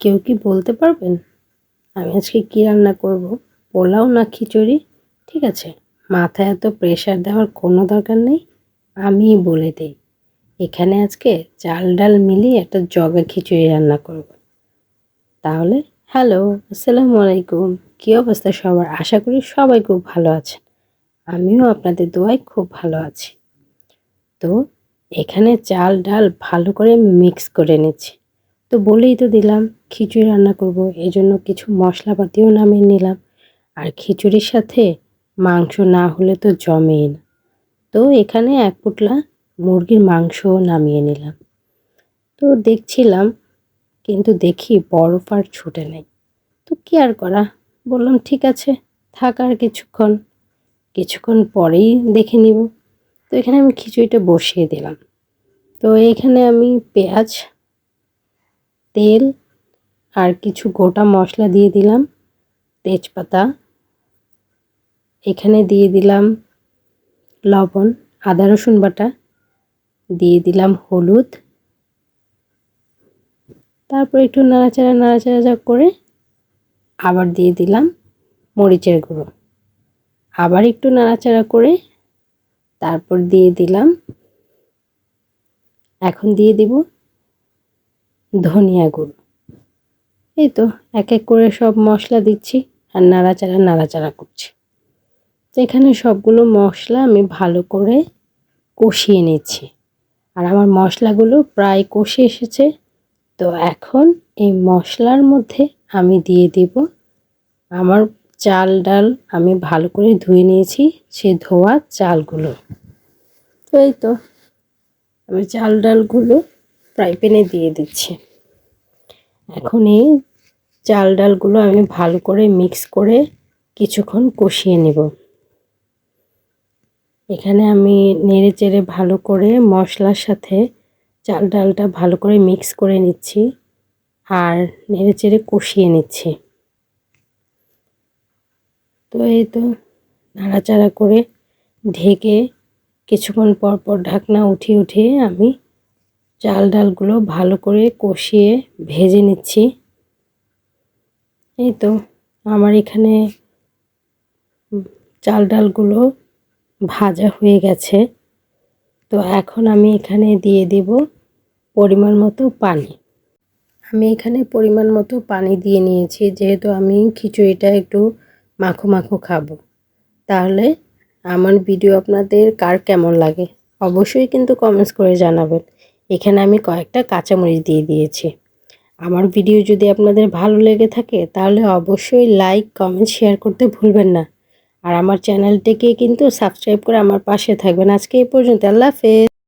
কেউ কি বলতে পারবেন আমি আজকে কি রান্না করব? পোলাও না খিচুড়ি? ঠিক আছে, মাথায় এত প্রেশার দেওয়ার কোনো দরকার নেই, আমিই বলে দিই। এখানে আজকে চাল ডাল মিলিয়ে একটা জগা খিচুড়ি রান্না করব। তাহলে হ্যালো, আসসালামু আলাইকুম। কী অবস্থা সবার? আশা করি সবাই খুব ভালো আছেন। আমিও আপনাদের দোয়ায় খুব ভালো আছি। তো এখানে চাল ডাল ভালো করে মিক্স করে নিচ্ছি। তো বলেই তো দিলাম খিচুড়ি রান্না করব, এজন্য কিছু মশলাপাতিও নামিয়ে নিলাম। আর খিচুড়ির সাথে মাংস না হলে তো জমেই না। তো এখানে এক পুটলা মুরগির মাংসও নামিয়ে নিলাম। তো দেখছিলাম, কিন্তু দেখি বরফ আর ছুটে নেই। তো কি আর করা, বললাম ঠিক আছে থাক আর কিছুক্ষণ পরেই দেখে নিব। তো এখানে আমি খিচুড়িটা বসিয়ে দিলাম। তো এখানে আমি পেঁয়াজ, তেল আর কিছু গোটা মশলা দিয়ে দিলাম, তেজপাতা, এখানে দিয়ে দিলাম লবণ, আদা রসুন বাটা, দিয়ে দিলাম হলুদ, তারপর একটু নাড়াচাড়া করে আবার দিয়ে দিলাম মরিচের গুঁড়ো, আবার একটু নাড়াচাড়া করে তারপর দিয়ে দিলাম, এখন দিয়ে দিব ধনিয়া গুঁড়ো। এই তো এক এক করে সব মশলা দিচ্ছি আর নাড়াচাড়া করছি। তো এখানে সবগুলো মশলা আমি ভালো করে কষিয়ে নিচ্ছি। আর আমার মশলাগুলো প্রায় কষে এসেছে। তো এখন এই মশলার মধ্যে আমি দিয়ে দিব আমার চাল ডাল আমি ভালো করে ধুয়ে নিয়েছি, সেই ধোয়া চালগুলো। তো এই তো আমি চাল ডালগুলো ফ্রাই প্যানে দিয়ে দিচ্ছি। এখন এই চাল ডালগুলো আমি ভালো করে মিক্স করে কিছুক্ষণ কষিয়ে নেব। এখানে আমি নেড়েচেড়ে ভালো করে মশলার সাথে চাল ডালটা ভালো করে মিক্স করে নিচ্ছি আর নেড়েচেড়ে কষিয়ে নিচ্ছি। তো এই তো নাড়াচাড়া করে ঢেকে কিছুক্ষণ পর ঢাকনা উঠিয়ে আমি চাল ডালগুলো ভালো করে কষিয়ে ভেজে নিচ্ছি। এই তো আমার এখানে চাল ডালগুলো ভাজা হয়ে গেছে। তো এখন আমি এখানে দিয়ে দেব পরিমাণ মতো পানি। আমি এখানে পরিমাণ মতো পানি দিয়ে নিয়েছি, যেহেতু আমি খিচুড়িটা একটু মাখো মাখো খাবো। তাহলে আমার ভিডিও আপনাদের কার কেমন লাগে অবশ্যই কিন্তু কমেন্টস করে জানাবেন। এখানে আমি কয়েকটা কাঁচামরিচ দিয়ে দিয়েছি। আমার ভিডিও যদি আপনাদের ভালো লেগে থাকে তাহলে অবশ্যই লাইক, কমেন্ট, শেয়ার করতে ভুলবেন না। আর আমার চ্যানেলটিকে কিন্তু সাবস্ক্রাইব করে আমার পাশে থাকবেন। আজকে এই পর্যন্ত, আল্লাহ হাফেজ।